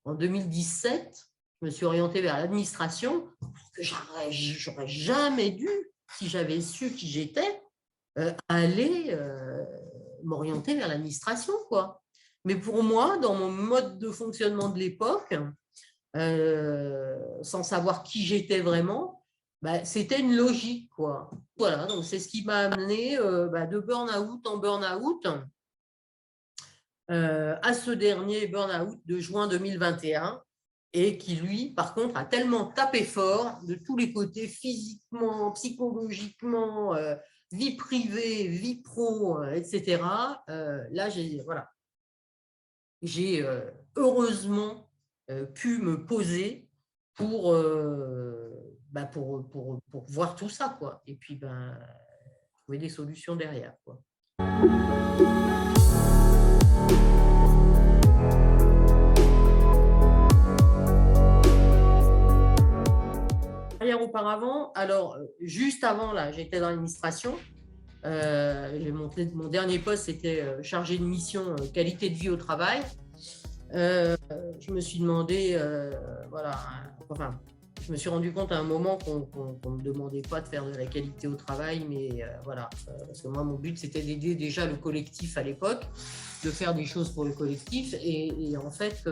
en 2017, je me suis orientée vers l'administration, que j'aurais jamais dû, si j'avais su qui j'étais, aller m'orienter vers l'administration, quoi. Mais pour moi, dans mon mode de fonctionnement de l'époque, sans savoir qui j'étais vraiment, bah, c'était une logique, quoi. Voilà, donc c'est ce qui m'a amené de burn-out en burn-out à ce dernier burn-out de juin 2021 et qui, lui, par contre, a tellement tapé fort de tous les côtés, physiquement, psychologiquement, vie privée, vie pro, etc. Là, j'ai heureusement pu me poser pour voir tout ça, quoi. Et puis, trouver des solutions derrière, quoi. Auparavant, alors juste avant, là, j'étais dans l'administration. Mon dernier poste, c'était chargé de mission qualité de vie au travail. Je me suis demandé, je me suis rendu compte à un moment qu'on ne me demandait pas de faire de la qualité au travail, mais parce que moi, mon but, c'était d'aider déjà le collectif à l'époque, de faire des choses pour le collectif, et en fait,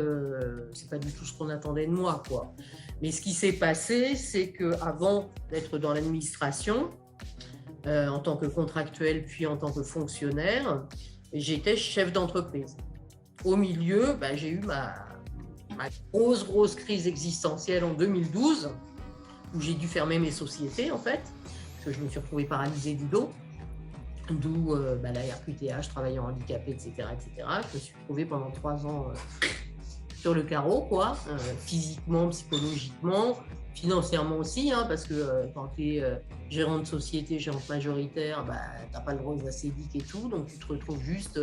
c'est pas du tout ce qu'on attendait de moi, quoi. Mais ce qui s'est passé, c'est qu'avant d'être dans l'administration, en tant que contractuel, puis en tant que fonctionnaire, j'étais chef d'entreprise. Au milieu, j'ai eu ma grosse crise existentielle en 2012, où j'ai dû fermer mes sociétés, en fait, parce que je me suis retrouvée paralysée du dos, d'où la RQTH, travaillant handicapé, etc., etc. Je me suis retrouvée pendant 3 ans sur le carreau, quoi, physiquement, psychologiquement, financièrement aussi, hein, parce que quand tu es gérant de société, gérante majoritaire, tu n'as pas le droit aux acédiques et tout, donc tu te retrouves juste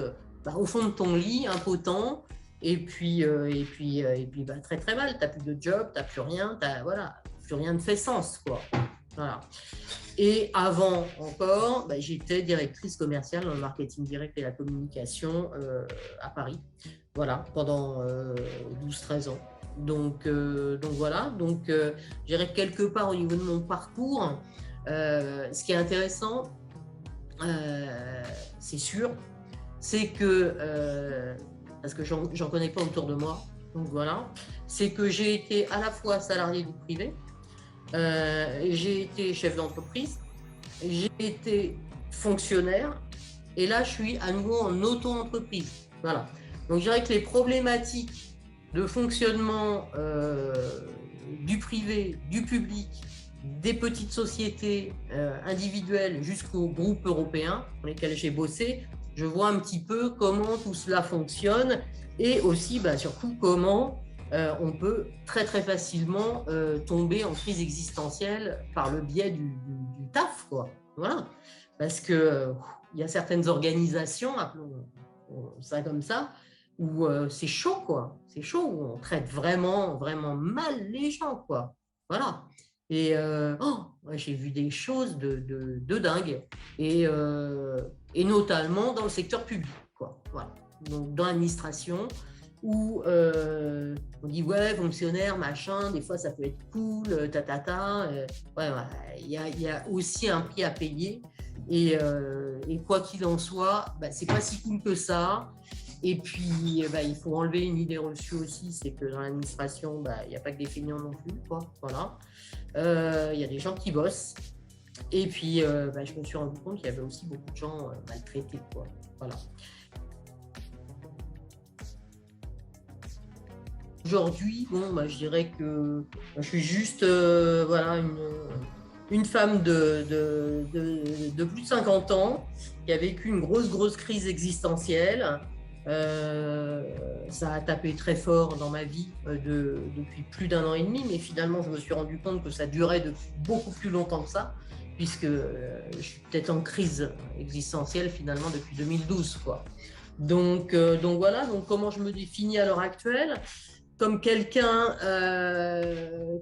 au fond de ton lit, impotent, et puis très très mal, tu n'as plus de job, tu n'as plus rien, plus rien ne fait sens, quoi. Voilà. Et avant encore, j'étais directrice commerciale dans le marketing direct et la communication à Paris, voilà, pendant 12-13 ans. Donc voilà, je dirais quelque part au niveau de mon parcours, ce qui est intéressant, c'est sûr, c'est que, parce que j'en connais pas autour de moi, donc voilà, c'est que j'ai été à la fois salarié du privé, j'ai été chef d'entreprise, j'ai été fonctionnaire, et là je suis à nouveau en auto-entreprise. Voilà. Donc je dirais que les problématiques de fonctionnement du privé, du public, des petites sociétés individuelles jusqu'aux groupes européens pour lesquels j'ai bossé, je vois un petit peu comment tout cela fonctionne et aussi surtout comment on peut très très facilement tomber en crise existentielle par le biais du taf, quoi. Voilà. Parce que il y a certaines organisations, appelons ça comme ça, où c'est chaud, quoi. C'est chaud, où on traite vraiment, vraiment mal les gens, quoi. Voilà. Et j'ai vu des choses de dingue. Et notamment dans le secteur public, quoi. Voilà. Donc, dans l'administration, où on dit ouais, fonctionnaire, machin, des fois ça peut être cool, il y a aussi un prix à payer. Et quoi qu'il en soit, c'est pas si cool que ça. Et puis, il faut enlever une idée reçue aussi, c'est que dans l'administration, il n'y a pas que des feignants non plus, quoi. Voilà. Il y a des gens qui bossent. Et puis, je me suis rendu compte qu'il y avait aussi beaucoup de gens maltraités, quoi. Voilà. Aujourd'hui, je dirais que je suis juste une femme de plus de 50 ans qui a vécu une grosse crise existentielle. Ça a tapé très fort dans ma vie depuis plus d'1 an et demi, mais finalement, je me suis rendu compte que ça durait depuis beaucoup plus longtemps que ça, puisque je suis peut-être en crise existentielle finalement depuis 2012, quoi. Donc voilà, donc comment je me définis à l'heure actuelle? Comme quelqu'un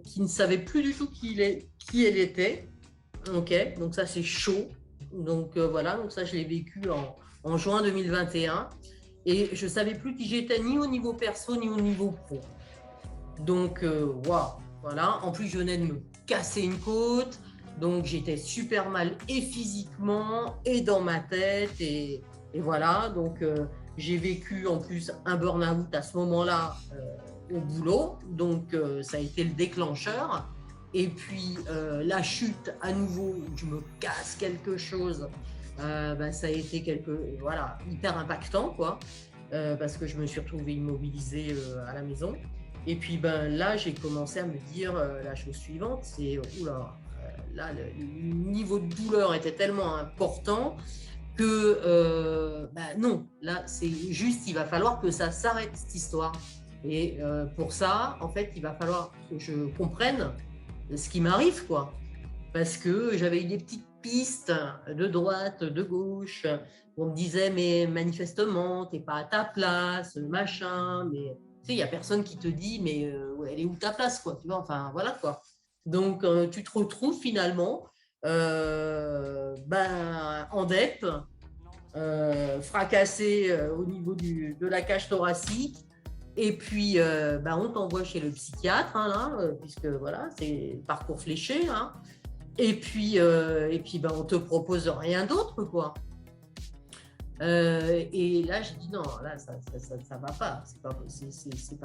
qui ne savait plus du tout qui elle était. Ok, donc ça c'est chaud. Donc voilà, donc ça je l'ai vécu en juin 2021. Et je ne savais plus qui j'étais ni au niveau perso ni au niveau pro. Donc, waouh, voilà. En plus, je venais de me casser une côte. Donc, j'étais super mal et physiquement et dans ma tête. Et voilà. Donc, j'ai vécu en plus un burn-out à ce moment-là au boulot. Donc, ça a été le déclencheur. Et puis, la chute à nouveau, où je me casse quelque chose, ça a été voilà, hyper impactant, quoi. Parce que je me suis retrouvée immobilisée à la maison. Et puis là, j'ai commencé à me dire la chose suivante, c'est oula, là, le niveau de douleur était tellement important que non, là, c'est juste, il va falloir que ça s'arrête, cette histoire. Et pour ça, en fait, il va falloir que je comprenne ce qui m'arrive, quoi. Parce que j'avais eu des petites pistes de droite, de gauche. On me disait, mais manifestement, t'es pas à ta place, machin. Mais tu sais, il n'y a personne qui te dit, mais elle est où ta place, quoi. Tu vois, enfin, voilà, quoi. Donc, tu te retrouves finalement en DEP, fracassé au niveau de la cage thoracique. Et puis, on t'envoie chez le psychiatre, hein, là, puisque voilà, c'est le parcours fléché, hein. Et puis on te propose rien d'autre, quoi. Et là, j'ai dit non, là, ça va pas. C'est pas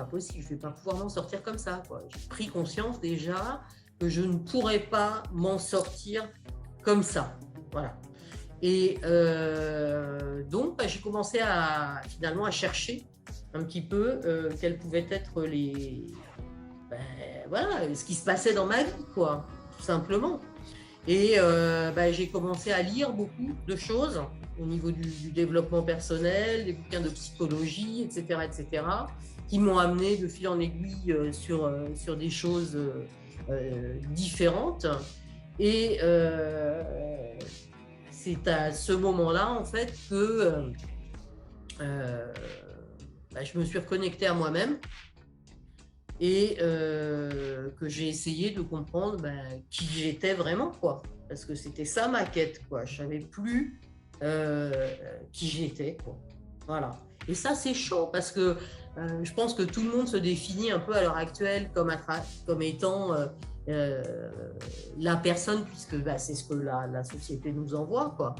possible. Je vais pas pouvoir m'en sortir comme ça, quoi. J'ai pris conscience déjà que je ne pourrais pas m'en sortir comme ça. Voilà. Et donc, j'ai commencé finalement à chercher un petit peu quels pouvaient être voilà, ce qui se passait dans ma vie, quoi, tout simplement. Et j'ai commencé à lire beaucoup de choses au niveau du développement personnel, des bouquins de psychologie, etc., qui m'ont amené de fil en aiguille sur des choses différentes. Et c'est à ce moment-là, en fait, que je me suis reconnectée à moi-même et que j'ai essayé de comprendre qui j'étais vraiment, quoi. Parce que c'était ça ma quête, quoi. Je savais plus qui j'étais, quoi. Voilà. Et ça, c'est chaud parce que je pense que tout le monde se définit un peu à l'heure actuelle comme étant la personne, puisque c'est ce que la société nous envoie, quoi.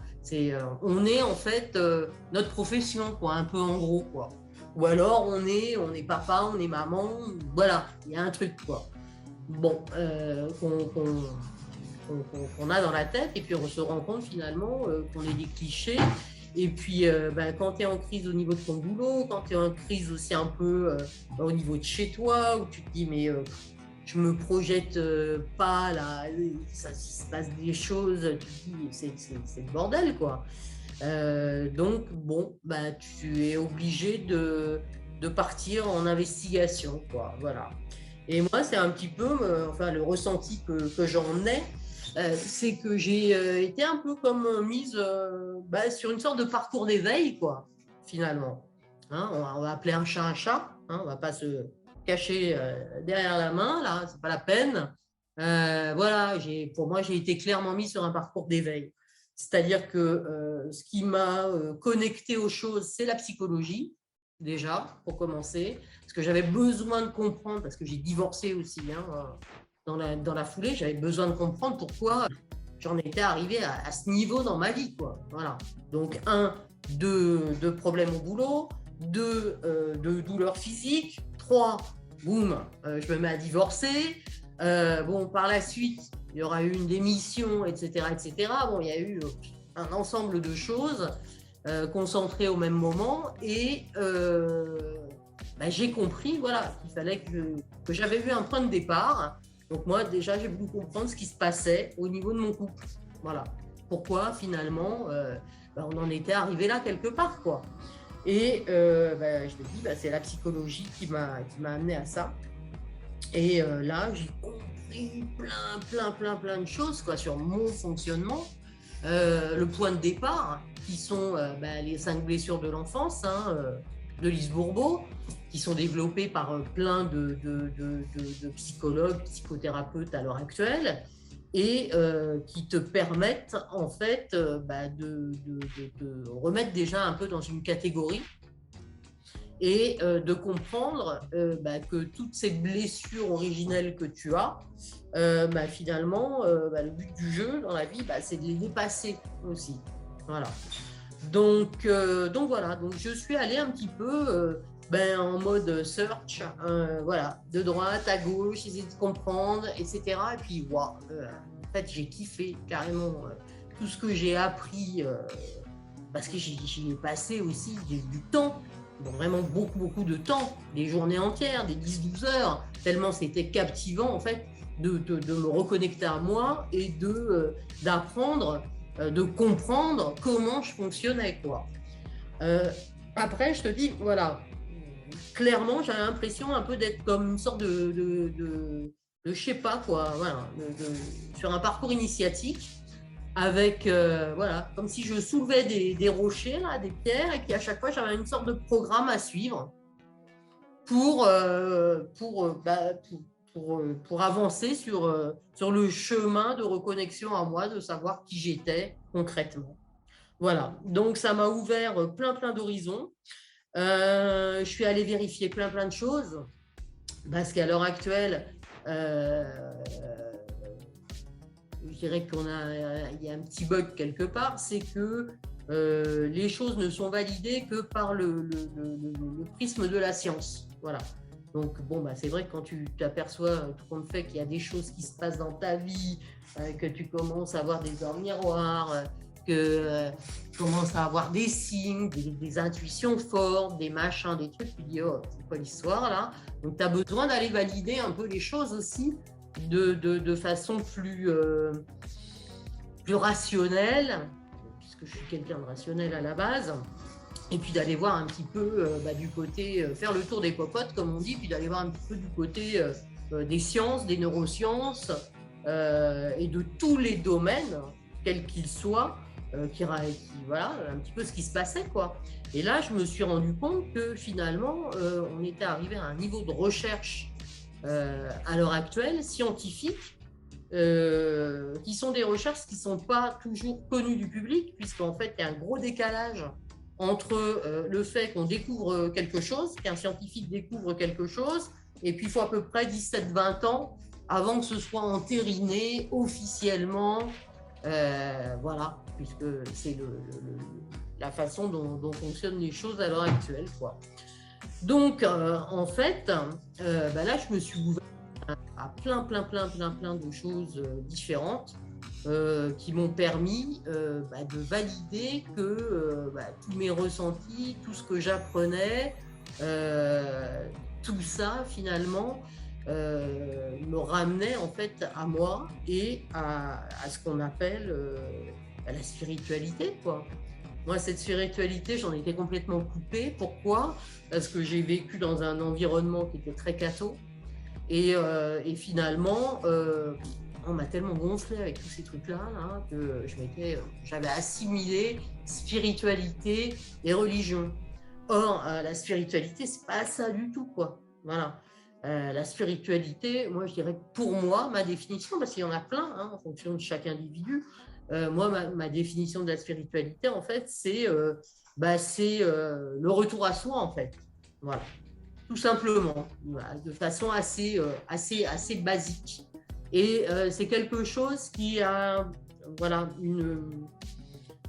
On est en fait notre profession, quoi, un peu en gros, quoi. Ou alors on est papa, on est maman, voilà, il y a un truc, quoi. Bon, qu'on a dans la tête, et puis on se rend compte finalement qu'on est des clichés. Et puis quand tu es en crise au niveau de ton boulot, quand tu es en crise aussi un peu au niveau de chez toi, où tu te dis mais je me projette pas là, ça se passe des choses, tu te dis c'est le bordel, quoi. Donc bon, tu es obligé de partir en investigation, quoi. Voilà. Et moi, c'est un petit peu le ressenti que j'en ai, c'est que j'ai été un peu comme mise sur une sorte de parcours d'éveil, quoi, finalement. Hein, on va appeler un chat, hein, on va pas se cacher derrière la main, là, c'est pas la peine. Voilà, pour moi, j'ai été clairement mise sur un parcours d'éveil. C'est-à-dire que ce qui m'a connecté aux choses, c'est la psychologie, déjà, pour commencer, parce que j'avais besoin de comprendre, parce que j'ai divorcé aussi, hein, dans la foulée, j'avais besoin de comprendre pourquoi j'en étais arrivée à ce niveau dans ma vie, quoi. Voilà. Donc, de problèmes au boulot, de douleurs physiques, 3, boum, je me mets à divorcer. Par la suite, il y aura eu une démission, etc., etc. Bon, il y a eu un ensemble de choses concentrées au même moment, et j'ai compris, voilà, qu'il fallait que j'avais vu un point de départ. Donc moi, déjà, j'ai voulu comprendre ce qui se passait au niveau de mon couple. Voilà. Pourquoi, finalement, on en était arrivé là quelque part, quoi. Et je te dis, c'est la psychologie qui m'a amené à ça. Et là, j'ai compris plein de choses, quoi, sur mon fonctionnement. Le point de départ, qui sont les 5 blessures de l'enfance, hein, de Lise Bourbeau, qui sont développées par plein de psychologues, psychothérapeutes à l'heure actuelle, et qui te permettent en fait de remettre déjà un peu dans une catégorie, et de comprendre que toutes ces blessures originelles que tu as, finalement, le but du jeu dans la vie, c'est de les dépasser aussi. Voilà. Donc voilà, donc je suis allée un petit peu en mode search, voilà, de droite à gauche, essayer de comprendre, etc. Et puis, wow, en fait, j'ai kiffé carrément tout ce que j'ai appris, parce que j'y ai passé aussi du temps, vraiment beaucoup de temps, des journées entières, des 10-12 heures, tellement c'était captivant en fait de me reconnecter à moi et d'apprendre, de comprendre comment je fonctionnais, quoi. Après, je te dis, voilà, clairement, j'avais l'impression un peu d'être comme une sorte de je sais pas quoi, voilà, sur un parcours initiatique, avec, voilà, comme si je soulevais des rochers, là, des pierres, et qu'à chaque fois, j'avais une sorte de programme à suivre pour avancer sur le chemin de reconnexion à moi, de savoir qui j'étais concrètement. Voilà, donc ça m'a ouvert plein d'horizons. Je suis allée vérifier plein de choses, parce qu'à l'heure actuelle, je dirais il y a un petit bug quelque part, c'est que les choses ne sont validées que par le prisme de la science. Voilà. Donc, c'est vrai que quand tu t'aperçois tout compte fait qu'il y a des choses qui se passent dans ta vie, que tu commences à avoir des heures miroirs, que tu commences à avoir des signes, des intuitions fortes, des machins, des trucs, tu dis, oh, c'est quoi l'histoire là? Donc, tu as besoin d'aller valider un peu les choses aussi de façon plus rationnelle, puisque je suis quelqu'un de rationnel à la base. Et puis d'aller voir un petit peu du côté, faire le tour des popotes, comme on dit, puis d'aller voir un petit peu du côté des sciences, des neurosciences, et de tous les domaines, quels qu'ils soient, voilà, un petit peu ce qui se passait, quoi. Et là, je me suis rendu compte que finalement, on était arrivé à un niveau de recherche à l'heure actuelle, scientifique, qui sont des recherches qui ne sont pas toujours connues du public, puisqu'en fait, il y a un gros décalage entre le fait qu'on découvre quelque chose, qu'un scientifique découvre quelque chose, et puis il faut à peu près 17-20 ans avant que ce soit entériné officiellement, voilà, puisque c'est la façon dont fonctionnent les choses à l'heure actuelle, quoi. Donc, en fait, là, je me suis ouvert à plein de choses différentes, qui m'ont permis de valider que tous mes ressentis, tout ce que j'apprenais, tout ça finalement me ramenait en fait à moi et à ce qu'on appelle la spiritualité, quoi. Moi, cette spiritualité, j'en étais complètement coupée. Pourquoi? Parce que j'ai vécu dans un environnement qui était très catho. Et finalement, on m'a tellement gonflé avec tous ces trucs-là là, que j'avais assimilé spiritualité et religion. Or, la spiritualité, c'est pas ça du tout, quoi. Voilà. La spiritualité, moi, je dirais que pour moi, ma définition, parce qu'il y en a plein en fonction de chaque individu, moi, ma définition de la spiritualité, en fait, c'est le retour à soi, en fait. Voilà. Tout simplement, voilà, de façon assez basique. Et c'est quelque chose qui a voilà, une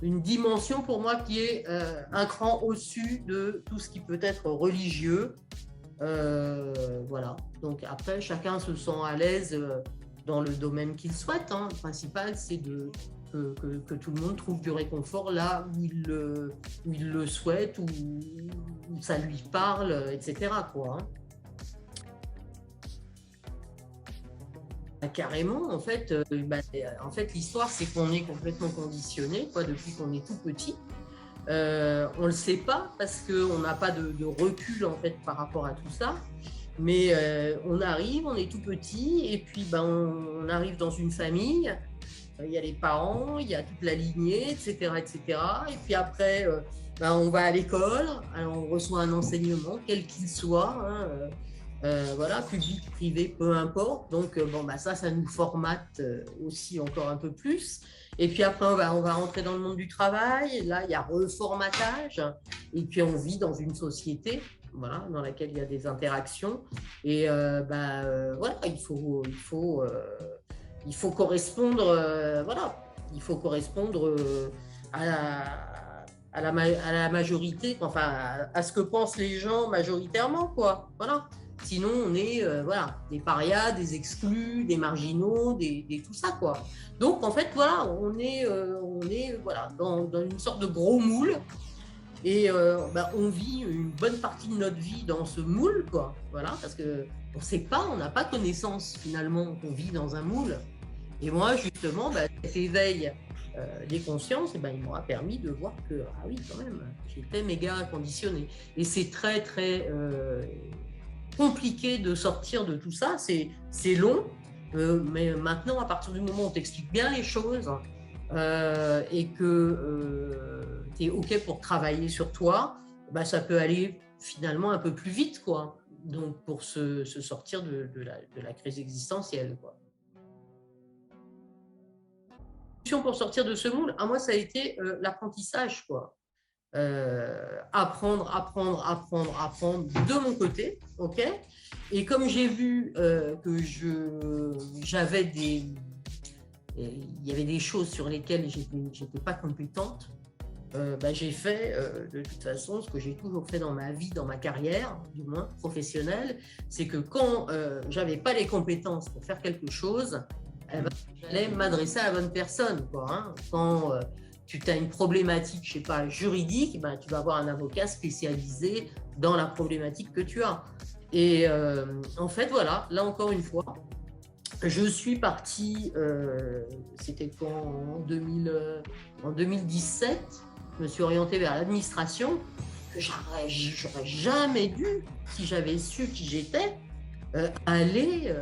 dimension pour moi qui est un cran au-dessus de tout ce qui peut être religieux. Voilà. Donc après, chacun se sent à l'aise dans le domaine qu'il souhaite. Le principal, c'est que tout le monde trouve du réconfort là où il le souhaite, où ça lui parle, etc., quoi. Carrément, en fait, l'histoire, c'est qu'on est complètement conditionné, quoi, depuis qu'on est tout petit. On le sait pas parce qu'on n'a pas de recul en fait par rapport à tout ça. Mais on arrive, on est tout petit, et puis on arrive dans une famille. Il y a les parents, il y a toute la lignée, etc., etc. Et puis après, on va à l'école, on reçoit un enseignement, quel qu'il soit, voilà, public, privé, peu importe. Donc, ça nous formate aussi encore un peu plus. Et puis après, on va rentrer dans le monde du travail. Et là, il y a reformatage. Et puis, on vit dans une société. voilà, dans laquelle il y a des interactions. Et voilà, il faut correspondre, voilà, il faut correspondre à à la majorité, enfin à ce que pensent les gens majoritairement, quoi. Voilà. Sinon, on est voilà, des parias, des exclus, des marginaux, tout ça, quoi. Donc, en fait, voilà, on est voilà, dans une sorte de gros moule. Et on vit une bonne partie de notre vie dans ce moule, quoi. Voilà, parce que on sait pas, on n'a pas connaissance finalement qu'on vit dans un moule. Et moi, justement, cet éveil des consciences, il m'aura permis de voir que, ah oui, quand même, j'étais méga conditionné. Et c'est très, très compliqué de sortir de tout ça. C'est long, mais maintenant, à partir du moment où on t'explique bien les choses et que tu es OK pour travailler sur toi, ça peut aller finalement un peu plus vite, quoi. Donc, pour se sortir de la crise existentielle, quoi. Pour sortir de ce moule, à moi, ça a été l'apprentissage, quoi. Apprendre de mon côté, ok. Et comme j'ai vu que j'avais il y avait des choses sur lesquelles j'étais pas compétente, j'ai fait de toute façon ce que j'ai toujours fait dans ma vie, dans ma carrière, du moins professionnelle, c'est que quand j'avais pas les compétences pour faire quelque chose, j'allais m'adresser à la bonne personne, quoi, hein. Quand tu as une problématique, je sais pas, juridique, tu vas avoir un avocat spécialisé dans la problématique que tu as. Et en fait, voilà, là encore une fois, je suis partie, c'était quand, en 2017, je me suis orientée vers l'administration. J'aurais jamais dû, si j'avais su qui j'étais, aller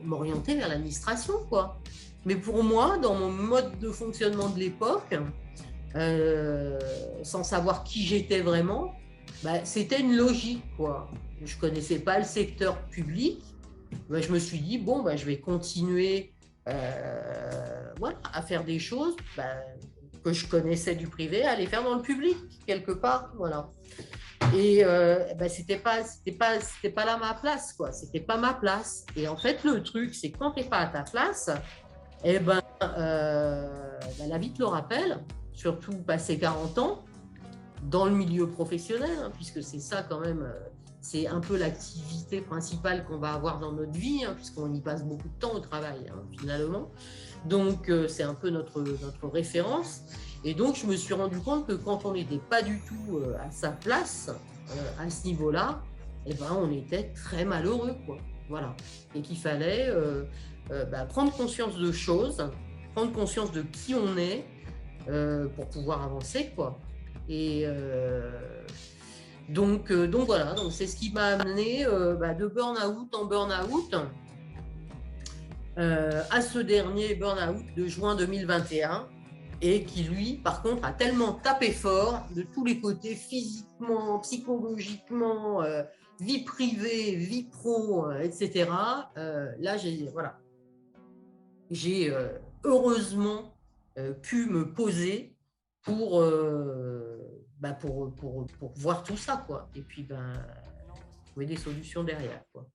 m'orienter vers l'administration, quoi. Mais pour moi, dans mon mode de fonctionnement de l'époque, sans savoir qui j'étais vraiment, c'était une logique, quoi. Je connaissais pas le secteur public. Je me suis dit, bon, je vais continuer voilà, à faire des choses que je connaissais du privé, à les faire dans le public, quelque part. Voilà. Et c'était pas là ma place, quoi. C'était pas ma place. Et en fait, le truc, c'est que quand t'es pas à ta place, la vie te le rappelle, surtout passé 40 ans, dans le milieu professionnel, hein, puisque c'est ça quand même, c'est un peu l'activité principale qu'on va avoir dans notre vie, hein, puisqu'on y passe beaucoup de temps au travail, hein, finalement. Donc, c'est un peu notre référence. Et donc, je me suis rendu compte que quand on n'était pas du tout à sa place, à ce niveau-là, on était très malheureux, quoi. Voilà. Et qu'il fallait prendre conscience de choses, prendre conscience de qui on est pour pouvoir avancer, quoi. Et donc voilà, donc c'est ce qui m'a amené de burn-out en burn-out à ce dernier burn-out de juin 2021 et qui, lui, par contre, a tellement tapé fort de tous les côtés, physiquement, psychologiquement, vie privée, vie pro, etc. Là, j'ai heureusement pu me poser pour voir tout ça, quoi. Et puis, trouver des solutions derrière, quoi.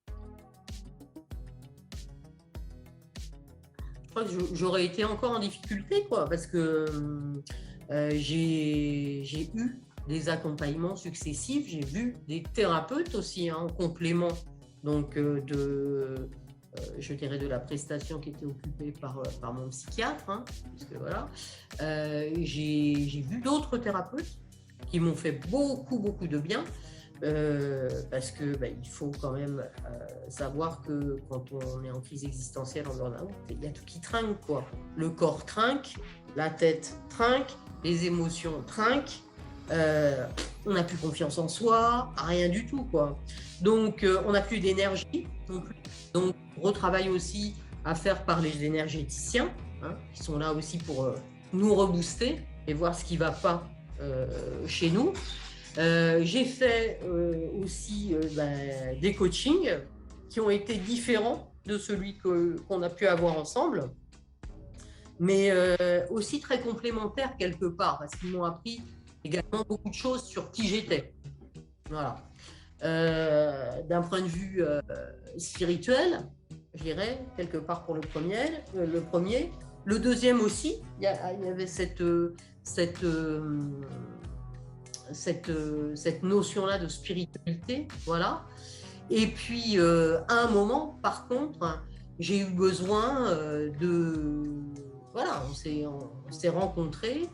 Je crois que j'aurais été encore en difficulté, quoi, parce que j'ai eu des accompagnements successifs, j'ai vu des thérapeutes aussi, hein, en complément donc je dirais de la prestation qui était occupée par mon psychiatre, hein, parce que voilà, j'ai vu d'autres thérapeutes qui m'ont fait beaucoup de bien. Parce que il faut quand même savoir que quand on est en crise existentielle, en burn-out, il y a tout qui trinque, quoi. Le corps trinque, la tête trinque, les émotions trinquent, on n'a plus confiance en soi, rien du tout, quoi. Donc on n'a plus d'énergie non plus. Donc retravail aussi à faire par les énergéticiens, hein, qui sont là aussi pour nous rebooster et voir ce qui ne va pas chez nous. J'ai fait aussi des coachings qui ont été différents de celui qu'on a pu avoir ensemble, mais aussi très complémentaires quelque part, parce qu'ils m'ont appris également beaucoup de choses sur qui j'étais. Voilà. d'un point de vue spirituel, je dirais, quelque part pour le premier. Le deuxième aussi, il y avait cette, cette notion-là de spiritualité, voilà. Et puis, à un moment, par contre, j'ai eu besoin Voilà, on s'est rencontrés,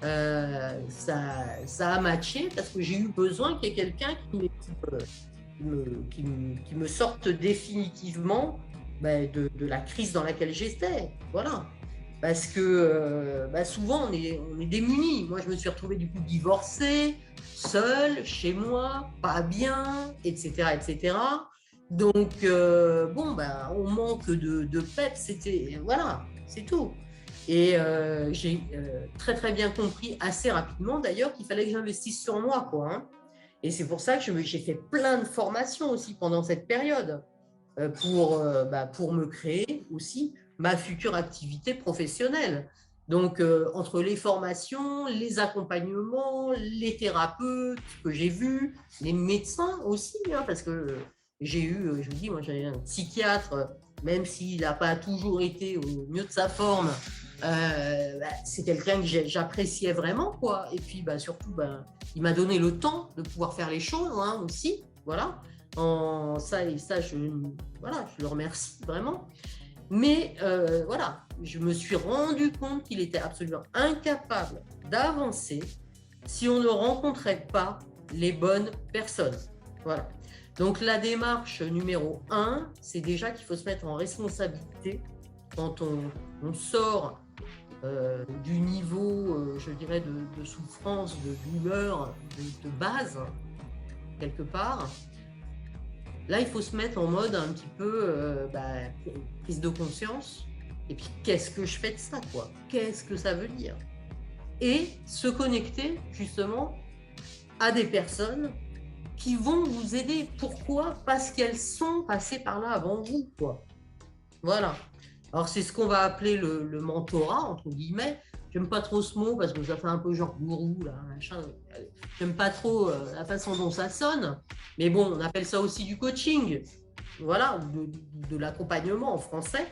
ça a matché parce que j'ai eu besoin qu'il y ait quelqu'un qui me sorte définitivement de la crise dans laquelle j'étais. Voilà. Parce que souvent, on est démunis. Moi, je me suis retrouvée du coup divorcée, seule, chez moi, pas bien, etc. etc. Donc, on manque de peps, voilà, c'est tout. Et j'ai très très bien compris assez rapidement d'ailleurs qu'il fallait que j'investisse sur moi, quoi. Hein. Et c'est pour ça que j'ai fait plein de formations aussi pendant cette période pour me créer aussi ma future activité professionnelle. Donc, entre les formations, les accompagnements, les thérapeutes que j'ai vus, les médecins aussi, hein, parce que j'ai eu, je vous dis, moi j'avais un psychiatre, même s'il n'a pas toujours été au mieux de sa forme, c'est quelqu'un que j'appréciais vraiment, quoi. Et puis, surtout, il m'a donné le temps de pouvoir faire les choses, hein, aussi, voilà. Voilà, je le remercie vraiment. Mais voilà, je me suis rendu compte qu'il était absolument incapable d'avancer si on ne rencontrait pas les bonnes personnes. Voilà. Donc la démarche numéro 1, c'est déjà qu'il faut se mettre en responsabilité quand on sort du niveau, je dirais, de souffrance, de douleur, de base, quelque part. Là, il faut se mettre en mode un petit peu prise de conscience. Et puis, qu'est-ce que je fais de ça, quoi? Qu'est-ce que ça veut dire? Et se connecter, justement, à des personnes qui vont vous aider. Pourquoi? Parce qu'elles sont passées par là avant vous, quoi. Voilà. Alors, c'est ce qu'on va appeler le mentorat, entre guillemets. J'aime pas trop ce mot parce que ça fait un peu genre gourou, là, machin. J'aime pas trop la façon dont ça sonne. Mais bon, on appelle ça aussi du coaching. Voilà, de l'accompagnement en français.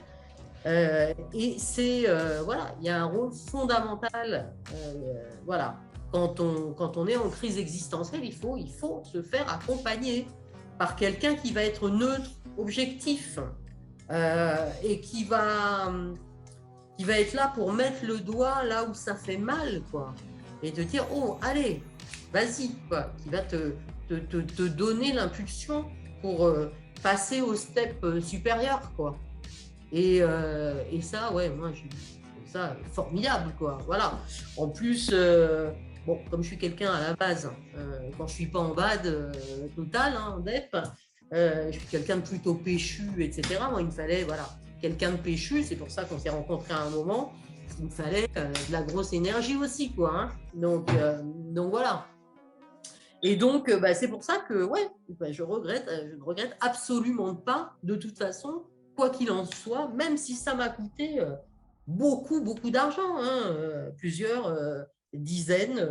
Et c'est, voilà, il y a un rôle fondamental. Voilà, quand on est en crise existentielle, il faut se faire accompagner par quelqu'un qui va être neutre, objectif, et qui va être là pour mettre le doigt là où ça fait mal, quoi. Et te dire, oh, allez, vas-y, quoi. Qui va te donner l'impulsion pour passer au step supérieur, quoi. Et ça, ouais, moi, je trouve ça formidable, quoi. Voilà. En plus, bon, comme je suis quelqu'un à la base, quand je suis pas en bad total, hein, en dep, je suis quelqu'un de plutôt péchu, etc. Moi, il me fallait, voilà, quelqu'un de péchu. C'est pour ça qu'on s'est rencontrés à un moment. Il me fallait de la grosse énergie aussi, quoi. Hein. Donc voilà. Et donc, c'est pour ça que, ouais, je ne regrette absolument pas, de toute façon, quoi qu'il en soit, même si ça m'a coûté beaucoup, beaucoup d'argent, hein, plusieurs dizaines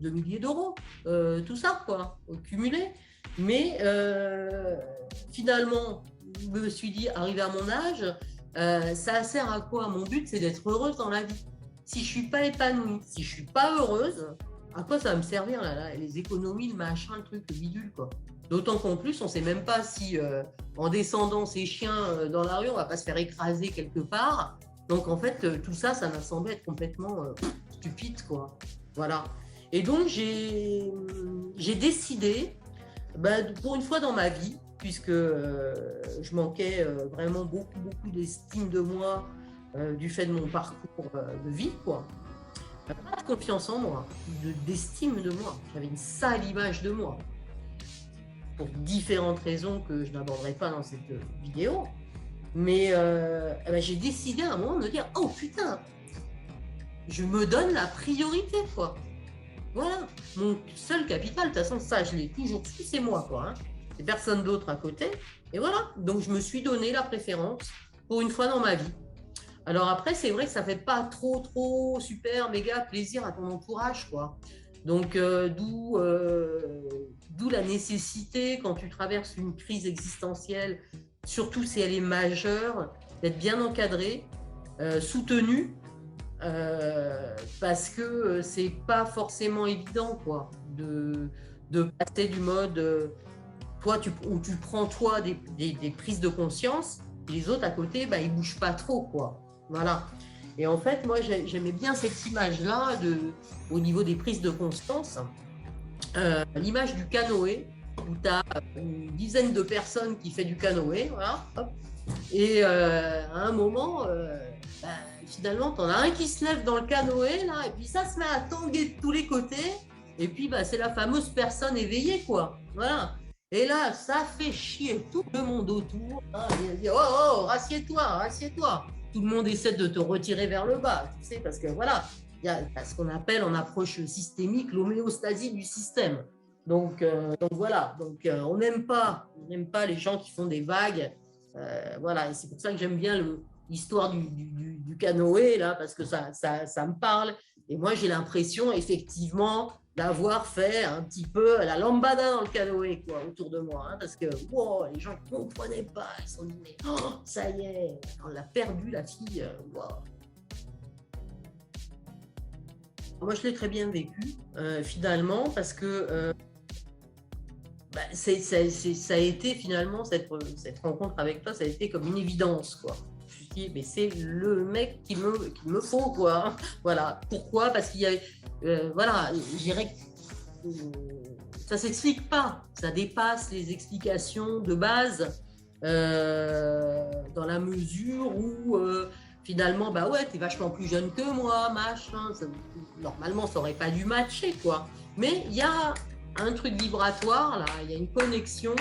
de milliers d'euros, tout ça, quoi, cumulé. Mais finalement, je me suis dit, arrivé à mon âge, ça sert à quoi? Mon but, c'est d'être heureuse dans la vie. Si je ne suis pas épanouie, si je ne suis pas heureuse, à quoi ça va me servir, là, les économies, le machin, le truc, le bidule, quoi. D'autant qu'en plus, on ne sait même pas si, en descendant ces chiens dans la rue, on ne va pas se faire écraser quelque part. Donc, en fait, tout ça, ça m'a semblé être complètement stupide, quoi. Voilà. Et donc, j'ai décidé, pour une fois dans ma vie, puisque je manquais vraiment beaucoup, beaucoup d'estime de moi du fait de mon parcours de vie, quoi. Pas de confiance en moi, d'estime de moi. J'avais une sale image de moi. Pour différentes raisons que je n'aborderai pas dans cette vidéo. Mais j'ai décidé à un moment de me dire, oh putain, je me donne la priorité, quoi. Voilà, mon seul capital, de toute façon, ça, je l'ai toujours su, c'est moi, quoi. Hein. C'est personne d'autre à côté. Et voilà, donc je me suis donné la préférence pour une fois dans ma vie. Alors après, c'est vrai que ça fait pas trop super méga plaisir à ton entourage, quoi. Donc, d'où la nécessité, quand tu traverses une crise existentielle, surtout si elle est majeure, d'être bien encadré, soutenu, parce que c'est pas forcément évident, quoi, de passer du mode, toi, où tu prends, toi, des prises de conscience, et les autres à côté, bah, ils bougent pas trop, quoi. Voilà. Et en fait, moi, j'aimais bien cette image-là au niveau des prises de conscience. L'image du canoë, où tu as une dizaine de personnes qui fait du canoë, voilà, hop. Et à un moment, bah, finalement, tu en as un qui se lève dans le canoë, là, et puis ça se met à tanguer de tous les côtés, et puis bah, c'est la fameuse personne éveillée, quoi. Voilà. Et là, ça fait chier tout le monde autour. Hein, il dit, oh, oh, rassieds-toi, rassieds-toi. Tout le monde essaie de te retirer vers le bas, tu sais, parce que voilà, il y a ce qu'on appelle en approche systémique l'homéostasie du système. Donc voilà, on n'aime pas les gens qui font des vagues. Voilà, et c'est pour ça que j'aime bien l'histoire du canoë, là, parce que ça me parle. Et moi, j'ai l'impression, effectivement, d'avoir fait un petit peu la lambada dans le canoë, quoi, autour de moi. Hein, parce que wow, les gens ne comprenaient pas. Ils se sont dit, mais oh, ça y est, on l'a perdu, la fille. Wow. Moi, je l'ai très bien vécu, finalement, parce que bah, ça a été finalement, cette rencontre avec toi, ça a été comme une évidence, quoi. Je me suis dit, mais c'est le mec qu'il me faut, quoi. Voilà. Pourquoi? Parce qu'il y a, voilà, je dirais que ça s'explique pas. Ça dépasse les explications de base, dans la mesure où, finalement, bah ouais, t'es vachement plus jeune que moi, machin. Normalement, ça aurait pas dû matcher, quoi. Mais il y a un truc vibratoire, là, il y a une connexion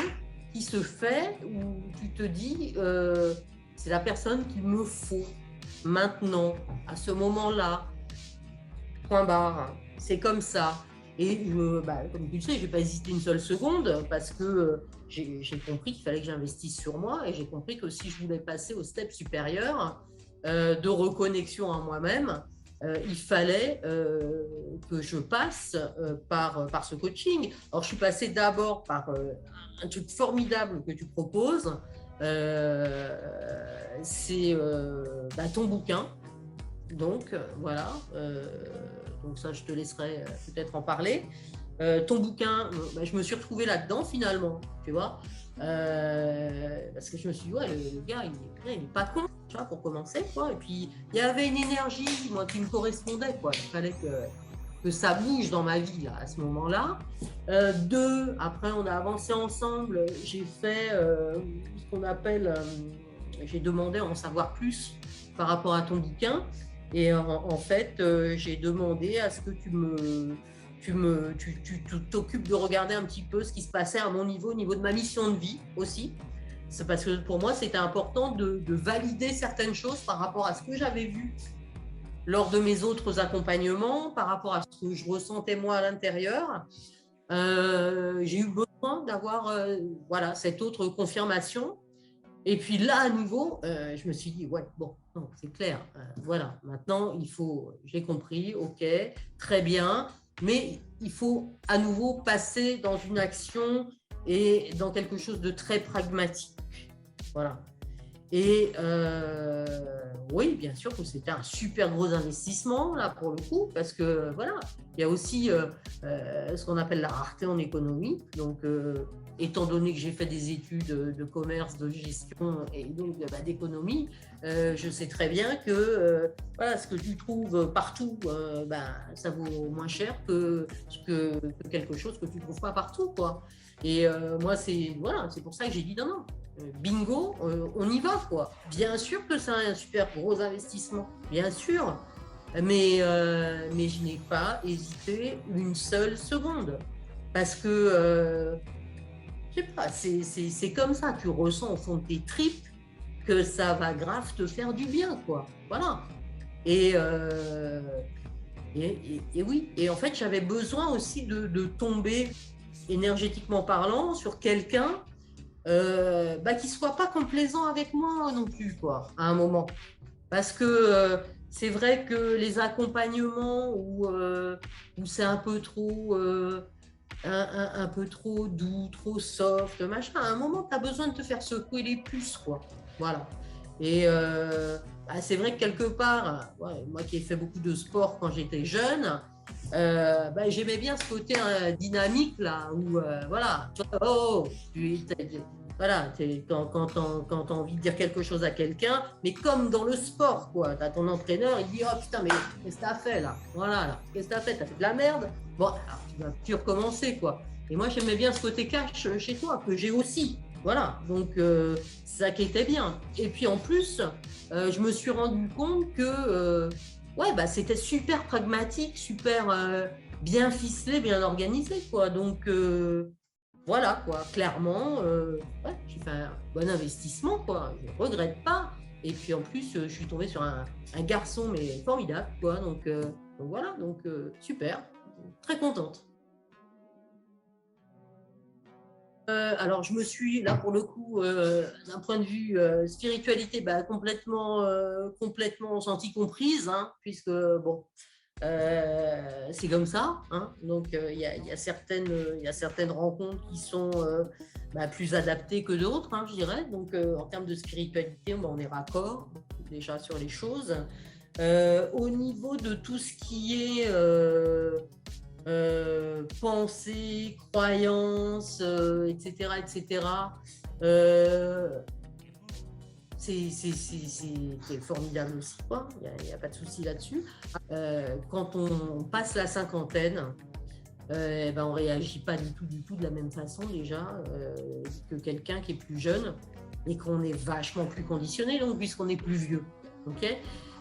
qui se fait où tu te dis, c'est la personne qu'il me faut maintenant, à ce moment-là, point barre, c'est comme ça. Et bah, comme tu le sais, je n'ai pas hésité une seule seconde parce que j'ai compris qu'il fallait que j'investisse sur moi et j'ai compris que si je voulais passer au step supérieur de reconnexion à moi-même, il fallait que je passe par ce coaching. Alors, je suis passée d'abord par un truc formidable que tu proposes, c'est bah, ton bouquin. Donc, voilà. Donc ça, je te laisserai peut-être en parler. Ton bouquin, bah, je me suis retrouvée là-dedans finalement, tu vois. Parce que je me suis dit, ouais, le gars, il est pas con, tu vois, pour commencer, quoi. Et puis, il y avait une énergie, moi, qui me correspondait, quoi. Il fallait que ça bouge dans ma vie, là, à ce moment-là. Deux, après, on a avancé ensemble. J'ai fait ce qu'on appelle... j'ai demandé à en savoir plus par rapport à ton bouquin. Et en fait, j'ai demandé à ce que tu t'occupes de regarder un petit peu ce qui se passait à mon niveau, au niveau de ma mission de vie aussi. C'est parce que pour moi, c'était important de valider certaines choses par rapport à ce que j'avais vu lors de mes autres accompagnements, par rapport à ce que je ressentais moi à l'intérieur. J'ai eu besoin d'avoir voilà, cette autre confirmation. Et puis là, à nouveau, je me suis dit, ouais, bon, c'est clair, voilà, maintenant, j'ai compris, ok, très bien, mais il faut à nouveau passer dans une action et dans quelque chose de très pragmatique, voilà. Et oui, bien sûr que c'était un super gros investissement, là, pour le coup, parce que, voilà, il y a aussi ce qu'on appelle la rareté en économie, donc étant donné que j'ai fait des études de commerce, de gestion et donc d'économie, je sais très bien que voilà, ce que tu trouves partout, ça vaut moins cher que quelque chose que tu ne trouves pas partout, quoi. Et moi, c'est pour ça que j'ai dit non, bingo, on y va, quoi. Bien sûr que c'est un super gros investissement, bien sûr, mais je n'ai pas hésité une seule seconde parce que je sais pas, c'est comme ça, tu ressens au fond de tes tripes que ça va grave te faire du bien, quoi. Voilà. Et oui, et en fait, j'avais besoin aussi de tomber, énergétiquement parlant, sur quelqu'un qui soit pas complaisant avec moi non plus, quoi, à un moment. Parce que c'est vrai que les accompagnements où c'est un peu trop, un peu trop doux, trop soft, machin, à un moment, tu as besoin de te faire secouer les puces, quoi. Voilà. Et bah, c'est vrai que quelque part, ouais, moi qui ai fait beaucoup de sport quand j'étais jeune, bah, j'aimais bien ce côté dynamique là, où voilà, oh, voilà, quand tu as envie de dire quelque chose à quelqu'un, mais comme dans le sport, quoi, tu as ton entraîneur, il dit, oh putain, mais qu'est-ce que t'as fait là? Voilà, là, qu'est-ce que t'as fait? T'as fait de la merde? Bon, alors tu vas plus recommencer, quoi. Et moi, j'aimais bien ce côté cash chez toi, que j'ai aussi. Voilà, donc ça qui était bien. Et puis en plus, je me suis rendu compte que ouais, bah, c'était super pragmatique, super bien ficelé, bien organisé, quoi. Donc voilà, quoi, clairement, ouais, j'ai fait un bon investissement, quoi. Je ne regrette pas. Et puis en plus, je suis tombée sur un garçon, mais formidable, quoi. Donc voilà, donc super, très contente. Alors, je me suis, là, pour le coup, d'un point de vue spiritualité, bah, complètement sentie comprise, hein, puisque, bon, c'est comme ça. Hein, donc, il y a certaines rencontres qui sont bah, plus adaptées que d'autres, hein, je dirais. Donc, en termes de spiritualité, bah, on est raccord déjà sur les choses. Au niveau de tout ce qui est pensée, croyances, etc., etc. C'est formidable aussi, quoi. Il n'y a pas de souci là-dessus. Quand on passe la cinquantaine, ben on ne réagit pas du tout de la même façon déjà que quelqu'un qui est plus jeune et qu'on est vachement plus conditionné, donc puisqu'on est plus vieux. Okay,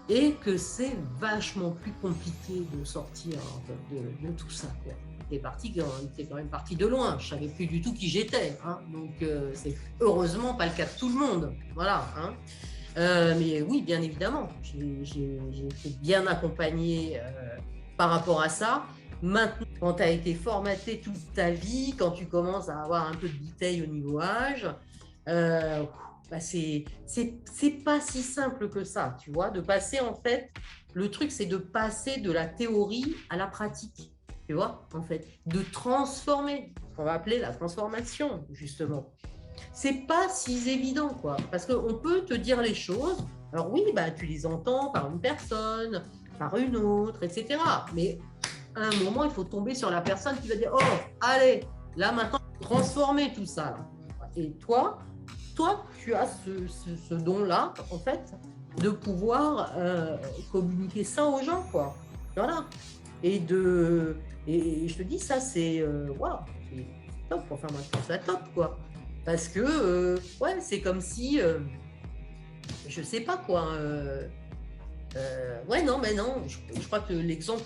et que c'est vachement plus compliqué de sortir en fait, de tout ça. T'es quand même parti de loin. Je savais plus du tout qui j'étais. Hein, donc c'est heureusement pas le cas de tout le monde. Voilà. Hein. Mais oui, bien évidemment, j'ai été bien accompagnée par rapport à ça. Maintenant, quand tu as été formaté toute ta vie, quand tu commences à avoir un peu de bouteille au niveau âge, bah c'est pas si simple que ça, tu vois, de passer en fait, le truc c'est de passer de la théorie à la pratique, tu vois, en fait, de transformer, ce qu'on va appeler la transformation, justement. C'est pas si évident, quoi, parce qu'on peut te dire les choses, alors oui, bah tu les entends par une personne, par une autre, etc. Mais à un moment, il faut tomber sur la personne qui va dire, oh, allez, là maintenant, transformer tout ça. Là. Et toi, tu as ce don-là, en fait, de pouvoir communiquer ça aux gens, quoi. Voilà. Et je te dis, ça, c'est wow, c'est top. Enfin, moi, je trouve ça top, quoi. Parce que, ouais, c'est comme si, je sais pas, quoi. Ouais, non, mais non, je crois que l'exemple,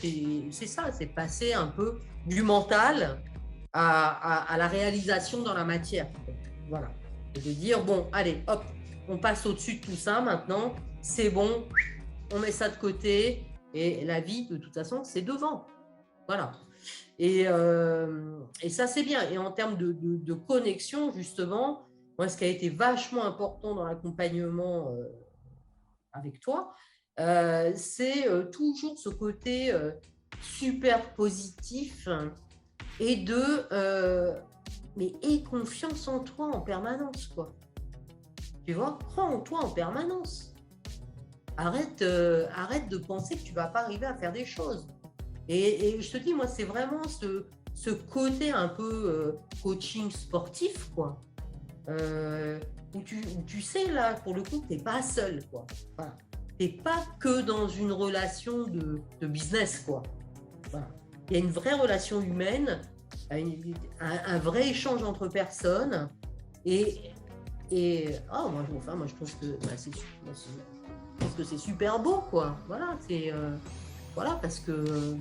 c'est ça, c'est passer un peu du mental à la réalisation dans la matière. Voilà. Et de dire, bon, allez, hop, on passe au-dessus de tout ça maintenant, c'est bon, on met ça de côté, et la vie, de toute façon, c'est devant. Voilà. Et ça, c'est bien. Et en termes de connexion, justement, moi, ce qui a été vachement important dans l'accompagnement avec toi, c'est toujours ce côté super positif et mais aie confiance en toi en permanence, quoi. Tu vois, crois en toi en permanence. Arrête de penser que tu vas pas arriver à faire des choses. Et je te dis, moi, c'est vraiment ce côté un peu coaching sportif, quoi. Où tu sais, là, pour le coup, tu n'es pas seul, quoi. Voilà. Tu n'es pas que dans une relation de business, quoi. Voilà. Il y a une vraie relation humaine, un vrai échange entre personnes. Et oh, moi, je trouve que c'est super beau, quoi. Voilà, voilà, parce que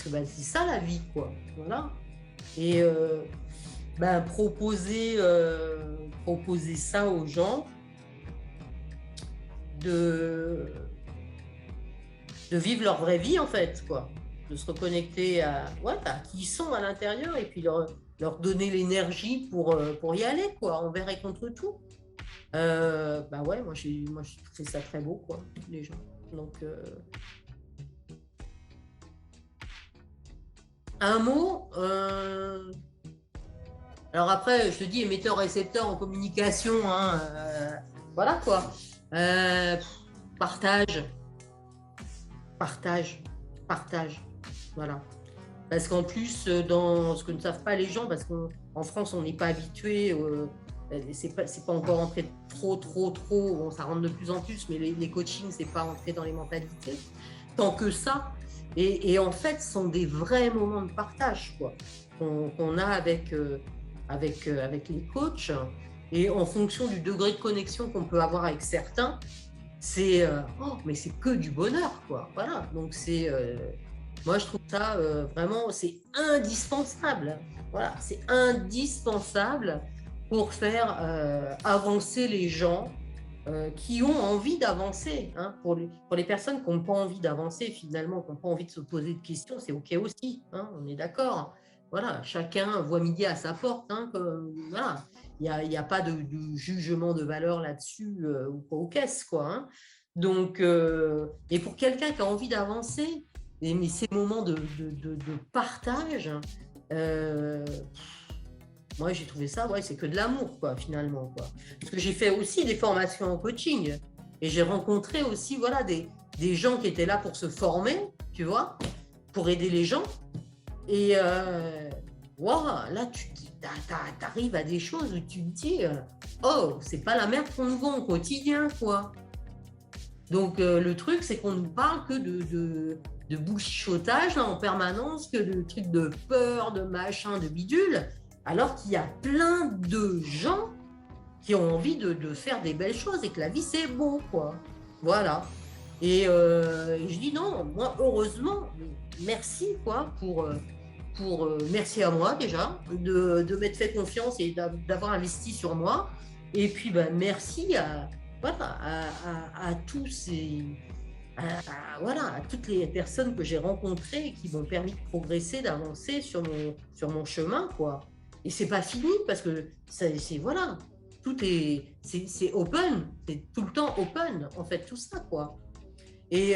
bah, c'est ça la vie, quoi. Voilà. Et bah, proposer ça aux gens, de vivre leur vraie vie, en fait, quoi. De se reconnecter à qui ils sont à l'intérieur et puis leur donner l'énergie pour y aller, quoi, envers et contre tout. Bah ouais, moi je trouve ça très beau, quoi, les gens. Donc, un mot. Alors après, je te dis, émetteur-récepteur en communication, hein, voilà quoi. Euh, partage, partage, partage. Voilà. Parce qu'en plus, dans ce que ne savent pas les gens, parce qu'en France, on n'est pas habitué, c'est pas encore entré trop. Bon, ça rentre de plus en plus, mais les coachings, c'est pas entré dans les mentalités. Tant que ça. Et en fait, ce sont des vrais moments de partage, quoi, qu'on a avec les coachs. Et en fonction du degré de connexion qu'on peut avoir avec certains, c'est oh, mais c'est que du bonheur, quoi. Voilà. Donc moi je trouve ça vraiment c'est indispensable. Voilà, c'est indispensable pour faire avancer les gens qui ont envie d'avancer. Hein. Pour les personnes qui n'ont pas envie d'avancer, finalement, qui n'ont pas envie de se poser de questions, c'est OK aussi. Hein, on est d'accord. Voilà, chacun voit midi à sa porte. Hein, voilà. Il n'y a pas de jugement de valeur là-dessus ou pas aux caisses, quoi. Hein. Donc, et pour quelqu'un qui a envie d'avancer, mais ces moments de partage, euh, moi j'ai trouvé ça, ouais, c'est que de l'amour, quoi, finalement, quoi. Parce que j'ai fait aussi des formations en coaching et j'ai rencontré aussi, voilà, des gens qui étaient là pour se former, tu vois, pour aider les gens. Et wow, là, tu arrives à des choses où tu te dis, oh, c'est pas la merde qu'on nous vend au quotidien, quoi. Donc, le truc, c'est qu'on ne parle que de bullshitage en permanence, que de trucs de peur, de machin, de bidule, alors qu'il y a plein de gens qui ont envie de faire des belles choses et que la vie, c'est beau, quoi. Voilà. Et je dis non, moi, heureusement, merci, quoi, merci à moi déjà de m'être fait confiance et d'avoir investi sur moi. Et puis, ben, merci voilà, à tous ces, voilà, à toutes les personnes que j'ai rencontrées et qui m'ont permis de progresser, d'avancer sur mon chemin, quoi. Et c'est pas fini parce que c'est voilà, c'est open, c'est tout le temps open, en fait, tout ça, quoi. Et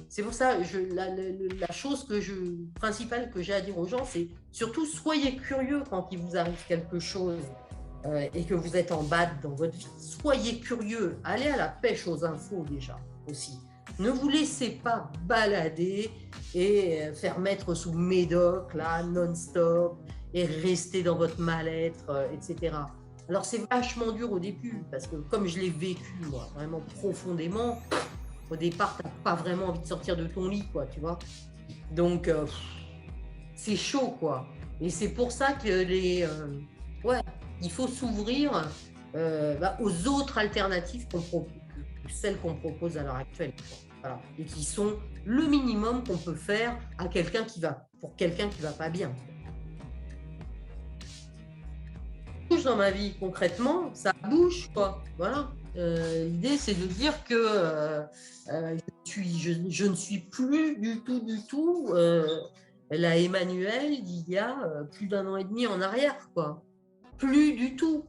c'est pour ça, la chose principale que j'ai à dire aux gens, c'est surtout soyez curieux quand il vous arrive quelque chose et que vous êtes en bad dans votre vie. Soyez curieux, allez à la pêche aux infos déjà aussi. Ne vous laissez pas balader et faire mettre sous médoc là non-stop et rester dans votre mal-être, etc. Alors c'est vachement dur au début parce que comme je l'ai vécu moi, vraiment profondément, au départ, tu n'as pas vraiment envie de sortir de ton lit, quoi, tu vois. Donc, c'est chaud, quoi. Et c'est pour ça que ouais, il faut s'ouvrir aux autres alternatives que celles qu'on propose à l'heure actuelle. Voilà. Et qui sont le minimum qu'on peut faire pour quelqu'un qui va pas bien. Dans ma vie, concrètement, ça bouge, quoi. Voilà. L'idée, c'est de dire que je ne suis plus du tout la Emmanuelle d'il y a plus d'un an et demi en arrière, quoi. Plus du tout.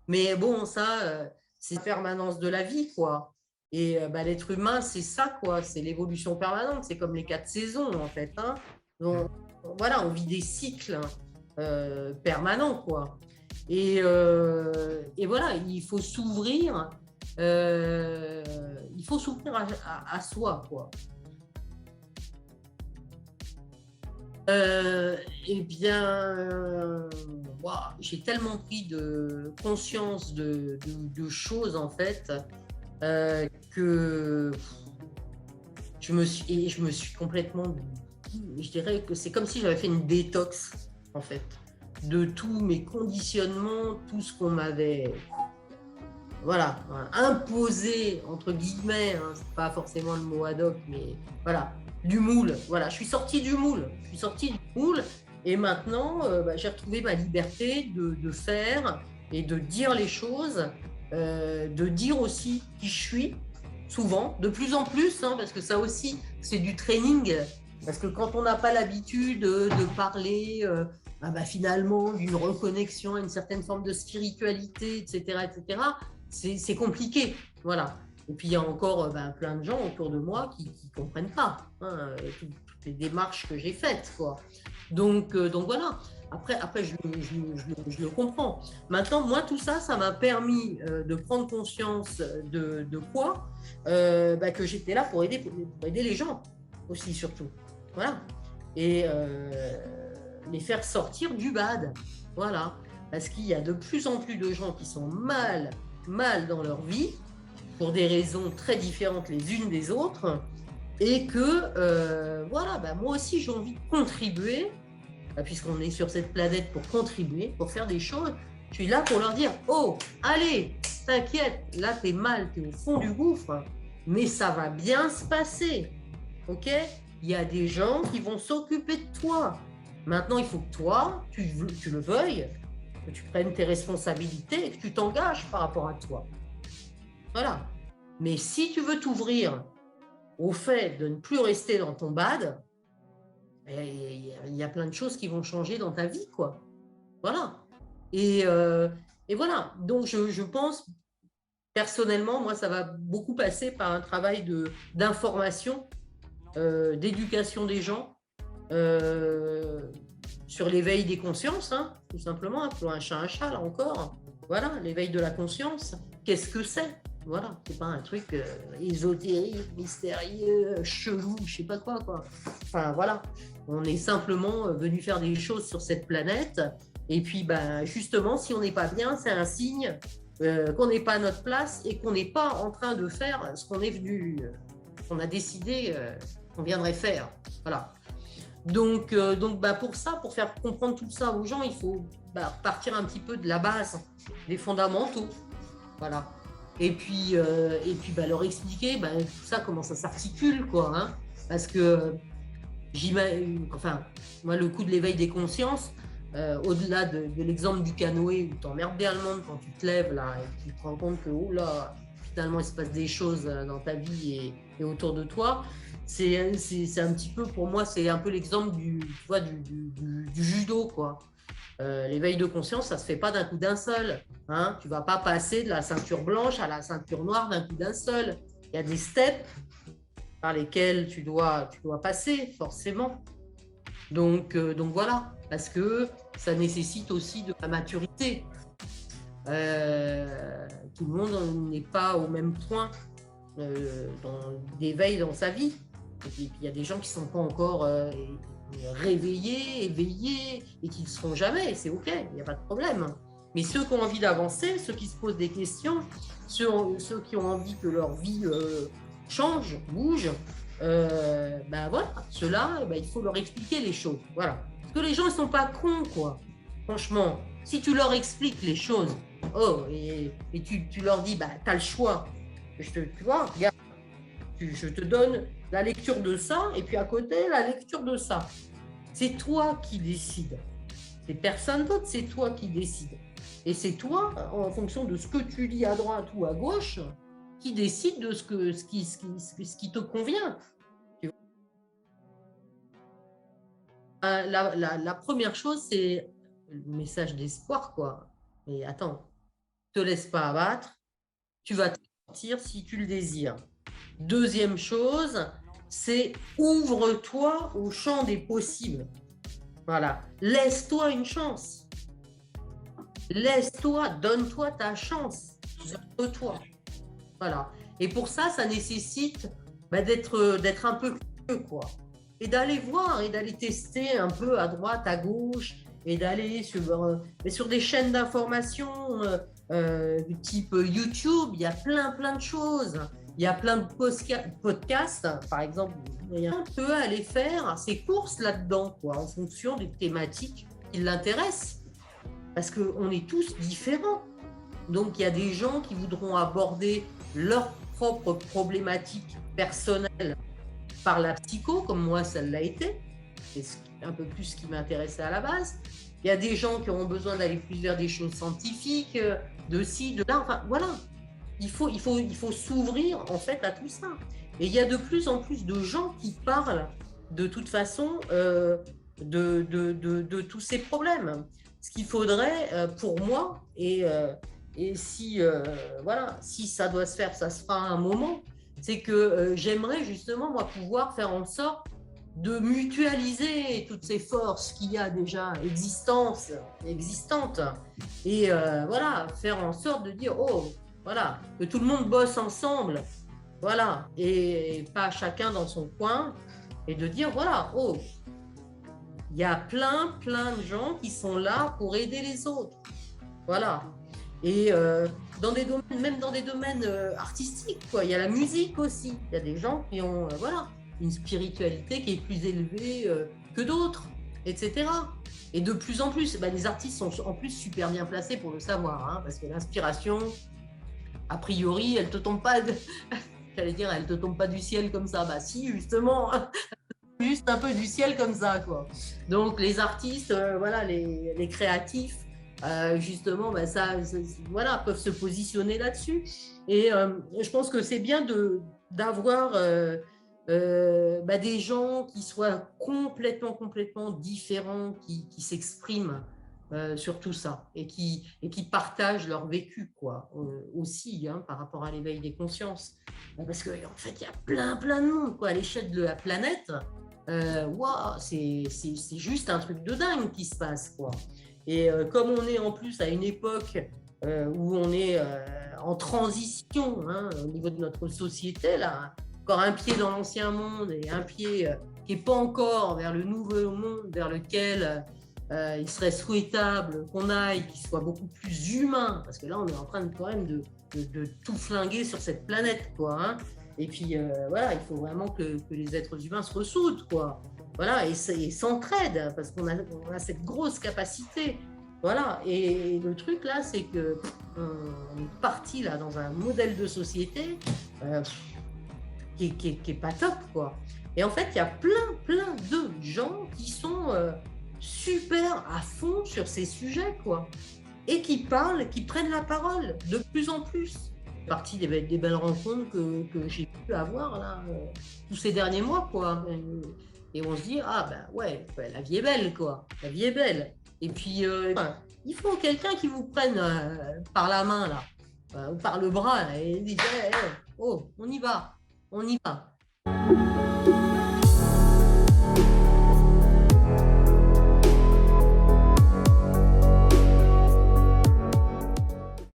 Mais bon, ça, c'est la permanence de la vie, quoi. Et l'être humain, c'est ça, quoi. C'est l'évolution permanente. C'est comme les 4 saisons, en fait. Hein. Donc, voilà, on vit des cycles permanents, quoi. Et voilà, il faut s'ouvrir. Il faut s'ouvrir à soi, quoi. Eh bien, wow, j'ai tellement pris de conscience de choses, en fait, que je me suis complètement... Je dirais que c'est comme si j'avais fait une détox, en fait, de tous mes conditionnements, tout ce qu'on m'avait... Voilà, imposé, entre guillemets, hein, c'est pas forcément le mot ad hoc, mais voilà, du moule. Voilà, je suis sortie du moule. Et maintenant, j'ai retrouvé ma liberté de faire et de dire les choses, de dire aussi qui je suis, souvent, de plus en plus, hein, parce que ça aussi, c'est du training. Parce que quand on n'a pas l'habitude de parler finalement d'une reconnexion à une certaine forme de spiritualité, etc., c'est compliqué, voilà. Et puis il y a encore plein de gens autour de moi qui ne comprennent pas hein, toutes les démarches que j'ai faites, quoi. Donc voilà. Après je le comprends. Maintenant, moi, tout ça, ça m'a permis de prendre conscience de quoi que j'étais là pour aider les gens aussi, surtout. Voilà. Et les faire sortir du bad. Voilà. Parce qu'il y a de plus en plus de gens qui sont mal dans leur vie, pour des raisons très différentes les unes des autres, et que voilà, moi aussi j'ai envie de contribuer, puisqu'on est sur cette planète pour contribuer, pour faire des choses. Je suis là pour leur dire, oh, allez, t'inquiète, là t'es mal, t'es au fond du gouffre, mais ça va bien se passer, ok? Il y a des gens qui vont s'occuper de toi. Maintenant, il faut que toi, tu le veuilles, que tu prennes tes responsabilités et que tu t'engages par rapport à toi. Voilà. Mais si tu veux t'ouvrir au fait de ne plus rester dans ton bad, il y a plein de choses qui vont changer dans ta vie, quoi. Voilà. Et voilà. Donc, je pense, personnellement, moi, ça va beaucoup passer par un travail d'information, d'éducation des gens, sur l'éveil des consciences, hein, tout simplement, appelons un chat, là encore. Voilà, l'éveil de la conscience. Qu'est-ce que c'est? Voilà, c'est pas un truc ésotérique, mystérieux, chelou, je sais pas quoi. Enfin, voilà, on est simplement venu faire des choses sur cette planète. Et puis, justement, si on n'est pas bien, c'est un signe qu'on n'est pas à notre place et qu'on n'est pas en train de faire ce qu'on est venu, qu'on a décidé qu'on viendrait faire. Voilà. Donc pour ça, pour faire comprendre tout ça aux gens, il faut partir un petit peu de la base, des fondamentaux. Voilà. Et puis leur expliquer tout ça, comment ça s'articule, quoi. Hein, parce que moi, le coup de l'éveil des consciences, au-delà de l'exemple du canoë où tu emmerdes bien le monde quand tu te lèves là et tu te rends compte que oh là, finalement il se passe des choses dans ta vie et autour de toi, c'est un petit peu, pour moi, c'est un peu l'exemple du judo, quoi. L'éveil de conscience, ça se fait pas d'un coup d'un seul. Hein. Tu vas pas passer de la ceinture blanche à la ceinture noire d'un coup d'un seul. Il y a des steps par lesquels tu dois passer, forcément. Donc voilà, parce que ça nécessite aussi de la maturité. Tout le monde n'est pas au même point d'éveil dans sa vie. Et puis il y a des gens qui ne sont pas encore réveillés, éveillés, et qui ne le seront jamais, c'est ok, il n'y a pas de problème. Mais ceux qui ont envie d'avancer, ceux qui se posent des questions, ceux qui ont envie que leur vie change, bouge, voilà, ceux-là, il faut leur expliquer les choses. Voilà. Parce que les gens ne sont pas cons, quoi. Franchement, si tu leur expliques les choses, et tu leur dis, tu as le choix. Tu vois, regarde, je te donne la lecture de ça, et puis à côté, la lecture de ça. C'est toi qui décides. C'est personne d'autre, c'est toi qui décides. Et c'est toi, en fonction de ce que tu lis à droite ou à gauche, qui décide de ce qui te convient. La première chose, c'est le message d'espoir, quoi. Mais attends, ne te laisse pas abattre, tu vas te sortir si tu le désires. Deuxième chose, c'est ouvre-toi au champ des possibles. Voilà, laisse-toi une chance. Laisse-toi, donne-toi ta chance. Ouvre-toi. Voilà. Et pour ça, ça nécessite d'être un peu curieux, quoi. Et d'aller voir et d'aller tester un peu à droite, à gauche, et d'aller sur des chaînes d'information du type YouTube. Il y a plein de choses. Il y a plein de podcasts, par exemple. On peut aller faire ses courses là-dedans, quoi, en fonction des thématiques qui l'intéressent. Parce qu'on est tous différents. Donc, il y a des gens qui voudront aborder leurs propres problématiques personnelles par la psycho, comme moi, ça l'a été. C'est un peu plus ce qui m'intéressait à la base. Il y a des gens qui auront besoin d'aller plus vers des choses scientifiques, de ci, de là. Enfin, voilà. Il faut s'ouvrir, en fait, à tout ça. Et il y a de plus en plus de gens qui parlent, de toute façon, de tous ces problèmes. Ce qu'il faudrait, pour moi, et et si, voilà, si ça doit se faire, ça se fera à un moment. C'est que j'aimerais justement, moi, pouvoir faire en sorte de mutualiser toutes ces forces qu'il y a déjà existantes et voilà, faire en sorte de dire, oh, voilà, que tout le monde bosse ensemble, voilà, et pas chacun dans son coin, et de dire, voilà, oh, il y a plein de gens qui sont là pour aider les autres. Voilà. Et dans des domaines, même dans des domaines artistiques, quoi. Il y a la musique aussi. Il y a des gens qui ont voilà, une spiritualité qui est plus élevée que d'autres, etc. Et de plus en plus, bah, les artistes sont en plus super bien placés pour le savoir, hein, parce que l'inspiration, a priori, elle te tombe pas, j'allais dire, elle te tombe pas du ciel comme ça. Bah si, justement, juste un peu du ciel comme ça, quoi. Donc les artistes, voilà, les créatifs, justement, bah, voilà, peuvent se positionner là-dessus. Et je pense que c'est bien d'avoir bah, des gens qui soient complètement différents, qui s'expriment sur tout ça et qui partagent leur vécu, quoi, aussi, hein, par rapport à l'éveil des consciences. Parce qu'en fait, il y a plein de monde, quoi, à l'échelle de la planète. Wow, c'est juste un truc de dingue qui se passe, quoi. Et comme on est en plus à une époque où on est en transition, hein, au niveau de notre société, là, encore un pied dans l'ancien monde et un pied qui n'est pas encore vers le nouveau monde vers lequel il serait souhaitable qu'on aille, qu'il soit beaucoup plus humain, parce que là on est en train de, quand même de tout flinguer sur cette planète, quoi, hein. Et puis voilà, il faut vraiment que les êtres humains se ressoudent, quoi. Voilà, et s'entraident, parce qu'on a cette grosse capacité. Voilà, et le truc là, c'est que on est parti là dans un modèle de société qui est pas top, quoi. Et en fait, il y a plein de gens qui sont super à fond sur ces sujets, quoi. Et qui parlent, qui prennent la parole de plus en plus. Partie des belles rencontres que j'ai pu avoir là tous ces derniers mois, quoi. Et on se dit, ah ben ouais, la vie est belle, quoi. La vie est belle. Et puis, il faut quelqu'un qui vous prenne par la main, là, ou par le bras, là, et dit, hey, oh, on y va, on y va.